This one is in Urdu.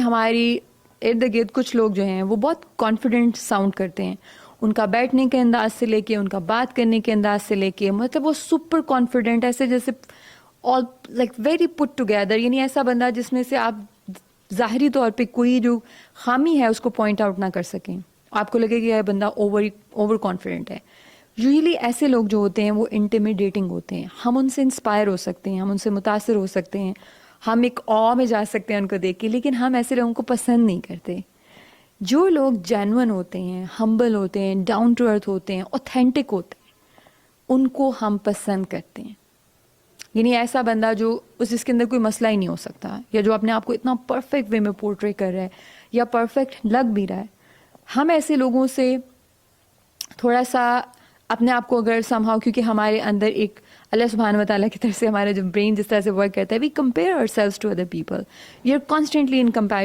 ہماری ارد گرد کچھ لوگ جو ہیں وہ بہت کانفیڈنٹ ساؤنڈ کرتے ہیں، ان کا بیٹھنے کے انداز سے لے کے، ان کا بات کرنے کے انداز سے لے کے، مطلب وہ سپر کانفیڈنٹ، ایسے جیسے all like very put together, یعنی ایسا بندہ جس میں سے آپ ظاہری طور پہ کوئی جو خامی ہے اس کو پوائنٹ آؤٹ نہ کر سکیں، آپ کو لگے کہ یہ بندہ اوور کانفیڈنٹ ہے. یوزلی ایسے لوگ جو ہوتے ہیں وہ انٹیمیڈیٹنگ ہوتے ہیں. ہم ان سے انسپائر ہو سکتے ہیں، ہم ان سے متاثر ہو سکتے ہیں، ہم ایک آ میں جا سکتے ہیں ان کو دیکھ کے، لیکن ہم ایسے لوگوں کو پسند نہیں کرتے. جو لوگ جینون ہوتے ہیں، ہمبل ہوتے ہیں، ڈاؤن ٹو ارتھ ہوتے ہیں، اوتھینٹک ہوتے ہیں، ان کو ہم پسند کرتے ہیں. یعنی ایسا بندہ جو جس کے اندر کوئی مسئلہ ہی نہیں ہو سکتا، یا جو اپنے آپ کو اتنا پرفیکٹ وے میں پورٹری کر رہا ہے یا پرفیکٹ لگ بھی رہا ہے. ہم ایسے لوگوں سے تھوڑا سا اپنے آپ کو اگر سمہاؤ، کیونکہ ہمارے اندر ایک اللہ سبحانہ و تعالیٰ کی طرف سے ہمارا جو برین جس طرح سے ورک کرتا ہے، we compare ourselves to other people, we are constantly in